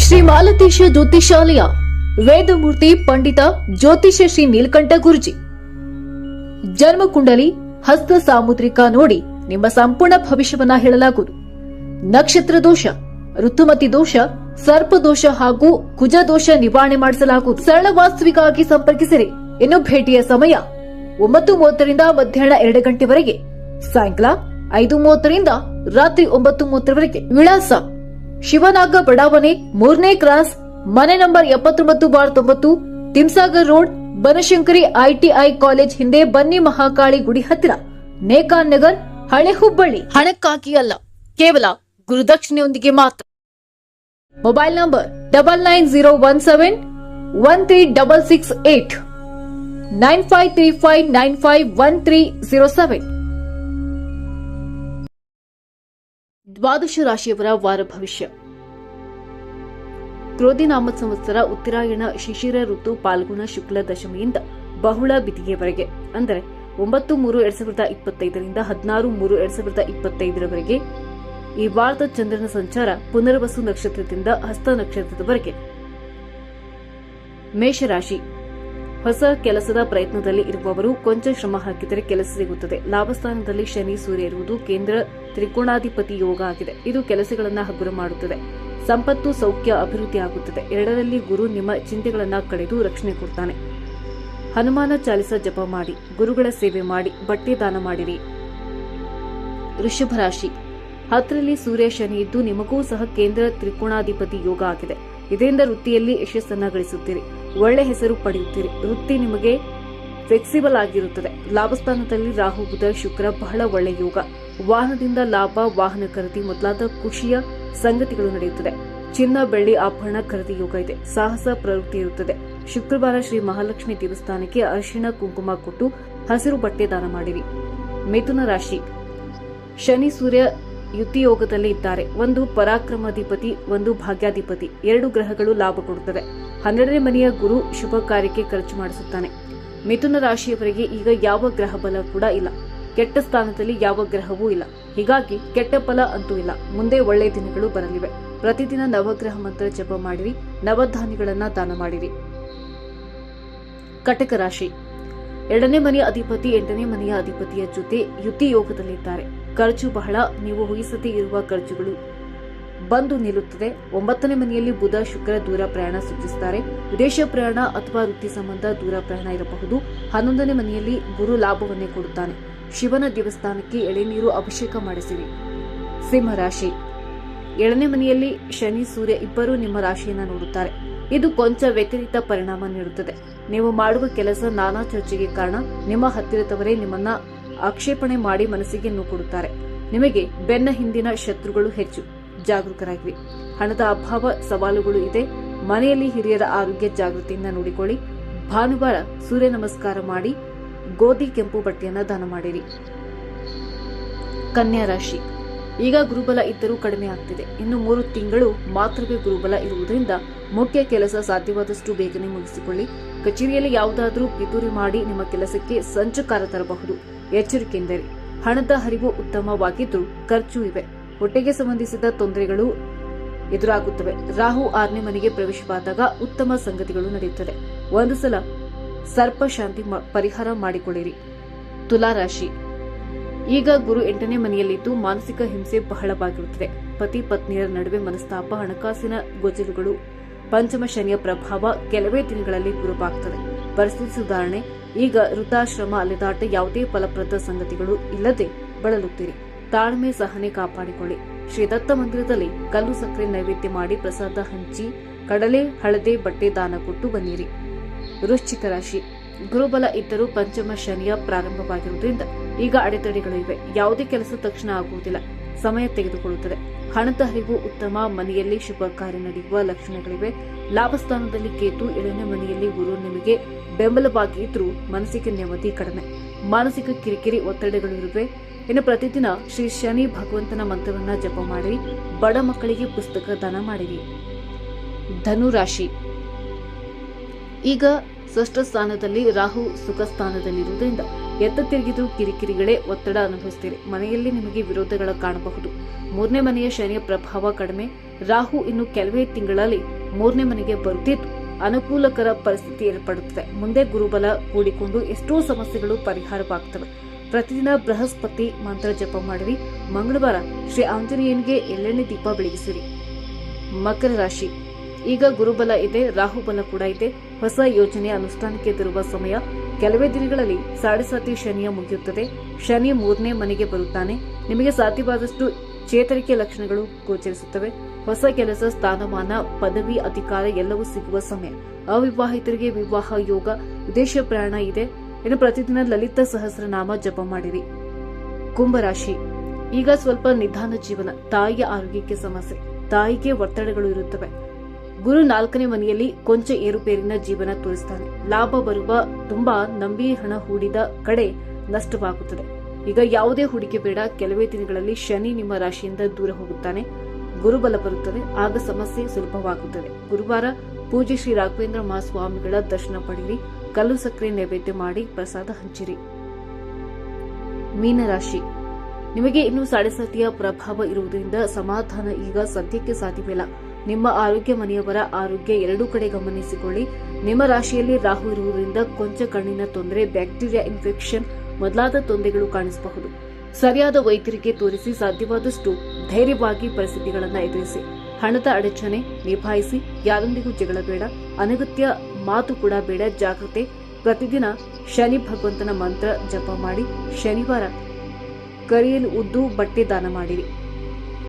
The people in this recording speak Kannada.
ಶ್ರೀ ಮಾಲತೇಶ ಜ್ಯೋತಿಷಾಲಯ ವೇದಮೂರ್ತಿ ಪಂಡಿತ ಜ್ಯೋತಿಷ್ಯ ಶ್ರೀ ನೀಲಕಂಠ ಗುರುಜಿ. ಜನ್ಮಕುಂಡಲಿ ಹಸ್ತ ಸಾಮುದ್ರಿಕ ನೋಡಿ ನಿಮ್ಮ ಸಂಪೂರ್ಣ ಭವಿಷ್ಯವನ್ನ ಹೇಳಲಾಗುವುದು. ನಕ್ಷತ್ರ ದೋಷ, ಋತುಮತಿ ದೋಷ, ಸರ್ಪದೋಷ ಹಾಗೂ ಕುಜ ದೋಷ ನಿವಾರಣೆ ಮಾಡಿಸಲಾಗುವುದು. ಸರಳ ವಾಸ್ತುವಿಗಾಗಿ ಸಂಪರ್ಕಿಸಿರಿ. ಇನ್ನು ಭೇಟಿಯ ಸಮಯ 9:30 ರಿಂದ ಮಧ್ಯಾಹ್ನ 2 ಗಂಟೆವರೆಗೆ, ಸಾಯಂಕಾಲ 5:30 ರಿಂದ ರಾತ್ರಿ 9:30 ವಿಳಾಸ: ಶಿವನಾಗ ಬಡಾವಣೆ, 3ನೇ ಕ್ರಾಸ್, ಮನೆ number 79/9, Timsagar road, Banashankari ITI college ಹಿಂದೆ, ಬನ್ನಿ ಮಹಾಕಾಳಿ ಗುಡಿ ಹತ್ತಿರ, ನೇಕಾನ್ ನಗರ್, ಹಳೆ ಹುಬ್ಬಳ್ಳಿ. ಹಣಕ್ಕಾಗಿ ಅಲ್ಲ, ಕೇವಲ ಗುರುದಕ್ಷಿಣೆಯೊಂದಿಗೆ ಮಾತ್ರ. Mobile number 9901713668 9535951307. ದ್ವಾದಶ ರಾಶಿಯವರ ವಾರ ಭವಿಷ್ಯ. ಕ್ರೋಧಿ ನಾಮ ಸಂವತ್ಸರ ಉತ್ತರಾಯಣ ಶಿಶಿರ ಋತು ಪಾಲ್ಗುಣ ಶುಕ್ಲ ದಶಮಿಯಿಂದ ಬಹುಳ ಬಿದಿಗೆವರೆಗೆ, ಅಂದರೆ 9/3/2025 ರಿಂದ 16/3/2025 ಈ ವಾರದ ಚಂದ್ರನ ಸಂಚಾರ ಪುನರ್ವಸು ನಕ್ಷತ್ರದಿಂದ ಹಸ್ತ ನಕ್ಷತ್ರದವರೆಗೆ. ಮೇಷರಾಶಿ. ಹೊಸ ಕೆಲಸದ ಪ್ರಯತ್ನದಲ್ಲಿ ಇರುವವರು ಕೊಂಚ ಶ್ರಮ ಹಾಕಿದರೆ ಕೆಲಸ ಸಿಗುತ್ತದೆ. ಲಾಭಸ್ಥಾನದಲ್ಲಿ ಶನಿ ಸೂರ್ಯ ಇರುವುದು ಕೇಂದ್ರ ತ್ರಿಕೋಣಾಧಿಪತಿ ಯೋಗ ಆಗಿದೆ. ಇದು ಕೆಲಸಗಳನ್ನು ಹಗುರ ಮಾಡುತ್ತದೆ. ಸಂಪತ್ತು ಸೌಖ್ಯ ಅಭಿವೃದ್ಧಿ ಆಗುತ್ತದೆ. 2ರಲ್ಲಿ ಗುರು ನಿಮ್ಮ ಚಿಂತೆಗಳನ್ನು ಕಳೆದು ರಕ್ಷಣೆ ಕೊಡ್ತಾನೆ. ಹನುಮಾನ ಚಾಲಿಸ ಜಪ ಮಾಡಿ, ಗುರುಗಳ ಸೇವೆ ಮಾಡಿ, ಬಟ್ಟೆ ದಾನ ಮಾಡಿರಿ. ವೃಷಭ ರಾಶಿ. 10ರಲ್ಲಿ ಸೂರ್ಯ ಶನಿ ಇದ್ದು ನಿಮಗೂ ಸಹ ಕೇಂದ್ರ ತ್ರಿಕೋಣಾಧಿಪತಿ ಯೋಗ ಆಗಿದೆ. ಇದರಿಂದ ವೃತ್ತಿಯಲ್ಲಿ ಯಶಸ್ಸನ್ನ ಗಳಿಸುತ್ತೀರಿ. ಒಳ್ಳೆ ಹೆಸರು ಪಡೆಯುತ್ತೀರಿ. ವೃತ್ತಿ ನಿಮಗೆ ಫ್ಲೆಕ್ಸಿಬಲ್ ಆಗಿರುತ್ತದೆ. ಲಾಭಸ್ಥಾನದಲ್ಲಿ ರಾಹು ಬುಧ ಶುಕ್ರ ಬಹಳ ಒಳ್ಳೆ ಯೋಗ. ವಾಹನದಿಂದ ಲಾಭ, ವಾಹನ ಖರೀದಿ ಮೊದಲಾದ ಖುಷಿಯ ಸಂಗತಿಗಳು ನಡೆಯುತ್ತದೆ. ಚಿನ್ನ ಬೆಳ್ಳಿ ಆಭರಣ ಖರೀದಿ ಯೋಗ ಇದೆ. ಸಾಹಸ ಪ್ರವೃತ್ತಿ ಇರುತ್ತದೆ. ಶುಕ್ರವಾರ ಶ್ರೀ ಮಹಾಲಕ್ಷ್ಮಿ ದೇವಸ್ಥಾನಕ್ಕೆ ಅರಿಶಿಣ ಕುಂಕುಮ ಕೊಟ್ಟು ಹಸಿರು ಬಟ್ಟೆ ದಾನ ಮಾಡಿರಿ. ಮಿಥುನ ರಾಶಿ. ಶನಿ ಸೂರ್ಯ ಯುತಿ ಯೋಗದಲ್ಲಿ ಇದ್ದಾರೆ. ಒಂದು ಪರಾಕ್ರಮಾಧಿಪತಿ, ಒಂದು ಭಾಗ್ಯಾಧಿಪತಿ. 2 ಗ್ರಹಗಳು ಲಾಭ ಕೊಡುತ್ತದೆ. 12ನೇ ಮನೆಯ ಗುರು ಶುಭ ಕಾರ್ಯಕ್ಕೆ ಖರ್ಚು ಮಾಡಿಸುತ್ತಾನೆ. ಮಿಥುನ ರಾಶಿಯವರಿಗೆ ಈಗ ಯಾವ ಗ್ರಹ ಬಲ ಕೂಡ ಇಲ್ಲ. ಕೆಟ್ಟ ಸ್ಥಾನದಲ್ಲಿ ಯಾವ ಗ್ರಹವೂ ಇಲ್ಲ. ಹೀಗಾಗಿ ಕೆಟ್ಟ ಫಲ ಅಂತೂ ಇಲ್ಲ. ಮುಂದೆ ಒಳ್ಳೆಯ ದಿನಗಳು ಬರಲಿವೆ. ಪ್ರತಿದಿನ ನವಗ್ರಹ ಮಂತ್ರ ಜಪ ಮಾಡಿರಿ. ನವಧಾನ್ಯಗಳನ್ನ ದಾನ ಮಾಡಿರಿ. ಕಟಕ ರಾಶಿ. 2ನೇ ಮನೆಯ ಅಧಿಪತಿ 8ನೇ ಮನೆಯ ಅಧಿಪತಿಯ ಜೊತೆ ಯುತಿ ಯೋಗದಲ್ಲಿದ್ದಾರೆ. ಖರ್ಚು ಬಹಳ. ನೀವು ಊಹಿಸದೇ ಇರುವ ಖರ್ಚುಗಳು ಬಂದು ನಿಲ್ಲುತ್ತದೆ. 9ನೇ ಮನೆಯಲ್ಲಿ ಬುಧ ಶುಕ್ರ ದೂರ ಪ್ರಯಾಣ ಸೂಚಿಸುತ್ತಾರೆ. ವಿದೇಶ ಪ್ರಯಾಣ ಅಥವಾ ವೃತ್ತಿ ಸಂಬಂಧ ದೂರ ಪ್ರಯಾಣ ಇರಬಹುದು. 11ನೇ ಮನೆಯಲ್ಲಿ ಗುರು ಲಾಭವನ್ನೇ ಕೊಡುತ್ತಾನೆ. ಶಿವನ ದೇವಸ್ಥಾನಕ್ಕೆ ಎಳೆನೀರು ಅಭಿಷೇಕ ಮಾಡಿಸಿರಿ. ಸಿಂಹರಾಶಿ. 7ನೇ ಮನೆಯಲ್ಲಿ ಶನಿ ಸೂರ್ಯ ಇಬ್ಬರೂ ನಿಮ್ಮ ರಾಶಿಯನ್ನು ನೋಡುತ್ತಾರೆ. ಇದು ಕೊಂಚ ವ್ಯತಿರಿಕ್ತ ಪರಿಣಾಮ ನೀಡುತ್ತದೆ. ನೀವು ಮಾಡುವ ಕೆಲಸ ನಾನಾ ಚರ್ಚೆಗೆ ಕಾರಣ. ನಿಮ್ಮ ಹತ್ತಿರದವರೇ ನಿಮ್ಮನ್ನ ಆಕ್ಷೇಪಣೆ ಮಾಡಿ ಮನಸ್ಸಿಗೆ ನೋವು ಕೊಡುತ್ತಾರೆ. ನಿಮಗೆ ಬೆನ್ನ ಹಿಂದಿನ ಶತ್ರುಗಳು ಹೆಚ್ಚು. ಜಾಗರೂಕರಾಗಿರಿ. ಹಣದ ಅಭಾವ ಸವಾಲುಗಳು ಇದೆ. ಮನೆಯಲ್ಲಿ ಹಿರಿಯರ ಆರೋಗ್ಯ ಜಾಗೃತಿಯಿಂದ ನೋಡಿಕೊಳ್ಳಿ. ಭಾನುವಾರ ಸೂರ್ಯ ನಮಸ್ಕಾರ ಮಾಡಿ ಗೋಧಿ ಕೆಂಪು ಬಟ್ಟೆಯನ್ನ ದಾನ ಮಾಡಿರಿ. ಕನ್ಯಾ ರಾಶಿ. ಈಗ ಗುರುಬಲ ಇದ್ದರೂ ಕಡಿಮೆ ಆಗ್ತಿದೆ. ಇನ್ನು 3 ತಿಂಗಳು ಮಾತ್ರವೇ ಗುರುಬಲ ಇರುವುದರಿಂದ ಮುಖ್ಯ ಕೆಲಸ ಸಾಧ್ಯವಾದಷ್ಟು ಬೇಗನೆ ಮುಗಿಸಿಕೊಳ್ಳಿ. ಕಚೇರಿಯಲ್ಲಿ ಯಾವುದಾದ್ರೂ ಪಿತೂರಿ ಮಾಡಿ ನಿಮ್ಮ ಕೆಲಸಕ್ಕೆ ಸಂಚಕಾರ ತರಬಹುದು. ಎಚ್ಚರಿಕೆಯಿಂದಿರಿ. ಹಣದ ಹರಿವು ಉತ್ತಮವಾಗಿದ್ದು ಖರ್ಚು ಇವೆ. ಹೊಟ್ಟೆಗೆ ಸಂಬಂಧಿಸಿದ ತೊಂದರೆಗಳು ಎದುರಾಗುತ್ತವೆ. ರಾಹು 6ನೇ ಮನೆಗೆ ಪ್ರವೇಶವಾದಾಗ ಉತ್ತಮ ಸಂಗತಿಗಳು ನಡೆಯುತ್ತದೆ. ಒಂದು ಸಲ ಸರ್ಪ ಶಾಂತಿ ಪರಿಹಾರ ಮಾಡಿಕೊಳ್ಳಿರಿ. ತುಲಾರಾಶಿ. ಈಗ ಗುರು 8ನೇ ಮನೆಯಲ್ಲಿದ್ದು ಮಾನಸಿಕ ಹಿಂಸೆ ಬಹಳವಾಗಿರುತ್ತದೆ. ಪತಿ ಪತ್ನಿಯರ ನಡುವೆ ಮನಸ್ತಾಪ, ಹಣಕಾಸಿನ ಗೋಜಲುಗಳು. ಪಂಚಮ ಶನಿಯ ಪ್ರಭಾವ ಕೆಲವೇ ದಿನಗಳಲ್ಲಿ ಗುರುವಾಗುತ್ತದೆ. ಪರಿಸ್ಥಿತಿ ಸುಧಾರಣೆ. ಈಗ ವೃದ್ಧಾಶ್ರಮ ಅಲೆದಾಟ, ಯಾವುದೇ ಫಲಪ್ರದ ಸಂಗತಿಗಳು ಇಲ್ಲದೆ ಬಳಲುತ್ತೀರಿ. ತಾಳ್ಮೆ ಸಹನೆ ಕಾಪಾಡಿಕೊಳ್ಳಿ. ಶ್ರೀ ದತ್ತ ಮಂದಿರದಲ್ಲಿ ಕಲ್ಲು ಸಕ್ಕರೆ ನೈವೇದ್ಯ ಮಾಡಿ ಪ್ರಸಾದ ಹಂಚಿ ಕಡಲೆ ಹಳದೆ ಬಟ್ಟೆ ದಾನ ಕೊಟ್ಟು ಬನ್ನಿರಿ. ವೃಶ್ಚಿಕ ರಾಶಿ. ಗುರುಬಲ ಇದ್ದರೂ ಪಂಚಮ ಶನಿಯ ಪ್ರಾರಂಭವಾಗಿರುವುದರಿಂದ ಈಗ ಅಡೆತಡೆಗಳು ಇವೆ. ಯಾವುದೇ ಕೆಲಸ ತಕ್ಷಣ ಆಗುವುದಿಲ್ಲ. ಸಮಯ ತೆಗೆದುಕೊಳ್ಳುತ್ತದೆ. ಹಣದ ಹರಿವು ಉತ್ತಮ. ಮನೆಯಲ್ಲಿ ಶುಭ ಕಾರ್ಯ ನಡೆಯುವ ಲಕ್ಷಣಗಳಿವೆ. ಲಾಭಸ್ಥಾನದಲ್ಲಿ ಕೇತು, 7ನೇ ಮನೆಯಲ್ಲಿ ಗುರು ನಿಮಗೆ ಬೆಂಬಲವಾಗಿ ಇದ್ರೂ ಮನಸ್ಸಿಗೆ ನೆಮ್ಮದಿ ಕಡಿಮೆ. ಮಾನಸಿಕ ಕಿರಿಕಿರಿ, ಒತ್ತಡಗಳು ಇರುವೆ. ಇನ್ನು ಪ್ರತಿದಿನ ಶ್ರೀ ಶನಿ ಭಗವಂತನ ಮಂತ್ರವನ್ನ ಜಪ ಮಾಡಿರಿ. ಬಡ ಮಕ್ಕಳಿಗೆ ಪುಸ್ತಕ ದಾನ ಮಾಡಿರಿ. ಧನು ರಾಶಿ. ಈಗ ಷಷ್ಠ ಸ್ಥಾನದಲ್ಲಿ ರಾಹು ಸುಖ ಸ್ಥಾನದಲ್ಲಿರುವುದರಿಂದ ಎತ್ತ ತಿರುಗಿದ್ರೂ ಕಿರಿಕಿರಿಗಳೇ, ಒತ್ತಡ ಅನುಭವಿಸುತ್ತೀರಿ. ಮನೆಯಲ್ಲಿ ನಿಮಗೆ ವಿರೋಧಗಳ ಕಾಣಬಹುದು. 3ನೇ ಮನೆಯ ಶನಿಯ ಪ್ರಭಾವ ಕಡಿಮೆ. ರಾಹು ಇನ್ನು ಕೆಲವೇ ತಿಂಗಳಲ್ಲಿ 3ನೇ ಮನೆಗೆ ಬರುತ್ತಿದ್ದು ಅನುಕೂಲಕರ ಪರಿಸ್ಥಿತಿ ಏರ್ಪಡುತ್ತದೆ. ಮುಂದೆ ಗುರುಬಲ ಕೂಡಿಕೊಂಡು ಎಷ್ಟೋ ಸಮಸ್ಯೆಗಳು ಪರಿಹಾರವಾಗುತ್ತವೆ. ಪ್ರತಿದಿನ ಬೃಹಸ್ಪತಿ ಮಂತ್ರ ಜಪ ಮಾಡಿರಿ. ಮಂಗಳವಾರ ಶ್ರೀ ಆಂಜನೇಯನಿಗೆ ಎಳ್ಳೆಣ್ಣೆ ದೀಪ ಬೆಳಗಿಸಿರಿ. ಮಕರ ರಾಶಿ, ಈಗ ಗುರುಬಲ ಇದೆ, ರಾಹುಬಲ ಕೂಡ ಇದೆ. ಹೊಸ ಯೋಜನೆ ಅನುಷ್ಠಾನಕ್ಕೆ ತರುವ ಸಮಯ. ಕೆಲವೇ ದಿನಗಳಲ್ಲಿ ಸಾಡೆ ಶನಿಯ ಮುಗಿಯುತ್ತದೆ. ಶನಿ 3ನೇ ಮನೆಗೆ ಬರುತ್ತಾನೆ. ನಿಮಗೆ ಸಾಧ್ಯವಾದಷ್ಟು ಚೇತರಿಕೆ ಲಕ್ಷಣಗಳು ಗೋಚರಿಸುತ್ತವೆ. ಹೊಸ ಕೆಲಸ, ಸ್ಥಾನಮಾನ, ಪದವಿ, ಅಧಿಕಾರ ಎಲ್ಲವೂ ಸಿಗುವ ಸಮಯ. ಅವಿವಾಹಿತರಿಗೆ ವಿವಾಹ ಯೋಗ, ವಿದೇಶ ಪ್ರಯಾಣ ಇದೆ. ಇನ್ನು ಪ್ರತಿದಿನ ಲಲಿತ ಸಹಸ್ರನಾಮ ಜಪ ಮಾಡಿರಿ. ಕುಂಭರಾಶಿ, ಈಗ ಸ್ವಲ್ಪ ನಿಧಾನ ಜೀವನ. ತಾಯಿಯ ಆರೋಗ್ಯಕ್ಕೆ ಸಮಸ್ಯೆ, ತಾಯಿಗೆ ಒತ್ತಡಗಳು ಇರುತ್ತವೆ. ಗುರು 4ನೇ ಮನೆಯಲ್ಲಿ ಕೊಂಚ ಏರುಪೇರಿನ ಜೀವನ ತೋರಿಸ್ತಾನೆ. ಲಾಭ ಬರುವ ತುಂಬಾ ನಂಬಿ ಹಣ ಹೂಡಿದ ಕಡೆ ನಷ್ಟವಾಗುತ್ತದೆ. ಈಗ ಯಾವುದೇ ಹೂಡಿಕೆ ಬೇಡ. ಕೆಲವೇ ದಿನಗಳಲ್ಲಿ ಶನಿ ನಿಮ್ಮ ರಾಶಿಯಿಂದ ದೂರ ಹೋಗುತ್ತಾನೆ. ಗುರುಬಲ ಬರುತ್ತದೆ, ಆಗ ಸಮಸ್ಯೆ ಸುಲಭವಾಗುತ್ತದೆ. ಗುರುವಾರ ಪೂಜ್ಯ ಶ್ರೀ ರಾಘವೇಂದ್ರ ಮಹಾಸ್ವಾಮಿಗಳ ದರ್ಶನ ಪಡೆಯಿರಿ. ಕಲ್ಲು ಸಕ್ಕರೆ ನೈವೇದ್ಯ ಮಾಡಿ ಪ್ರಸಾದ ಹಂಚಿರಿ. ಮೀನರಾಶಿ, ನಿಮಗೆ ಇನ್ನೂ ಸಾಡೆಸತಿಯ ಪ್ರಭಾವ ಇರುವುದರಿಂದ ಸಮಾಧಾನ ಈಗ ಸದ್ಯಕ್ಕೆ ಸಾಧ್ಯವಿಲ್ಲ. ನಿಮ್ಮ ಆರೋಗ್ಯ, ಮನೆಯವರ ಆರೋಗ್ಯ ಎರಡೂ ಕಡೆ ಗಮನಿಸಿಕೊಳ್ಳಿ. ನಿಮ್ಮ ರಾಶಿಯಲ್ಲಿ ರಾಹು ಇರುವುದರಿಂದ ಕೊಂಚ ಕಣ್ಣಿನ ತೊಂದರೆ, ಬ್ಯಾಕ್ಟೀರಿಯಾ ಇನ್ಫೆಕ್ಷನ್ ಮೊದಲಾದ ತೊಂದರೆಗಳು ಕಾಣಿಸಬಹುದು. ಸರಿಯಾದ ವೈದ್ಯರಿಗೆ ತೋರಿಸಿ ಸಾಧ್ಯವಾದಷ್ಟು ಧೈರ್ಯವಾಗಿ ಪರಿಸ್ಥಿತಿಗಳನ್ನು ಎದುರಿಸಿ. ಹಣದ ಅಡಚಣೆ ನಿಭಾಯಿಸಿ. ಯಾರೊಂದಿಗೂ ಜಗಳ ಬೇಡ, ಅನಗತ್ಯ ಮಾತು ಕೂಡ ಬೇಡ. ಜಾಗ್ರತೆ. ಪ್ರತಿದಿನ ಶನಿ ಭಗವಂತನ ಮಂತ್ರ ಜಪ ಮಾಡಿ. ಶನಿವಾರ ಕರಿಯಲು ಉದ್ದು ಬಟ್ಟೆ ದಾನ ಮಾಡಿರಿ.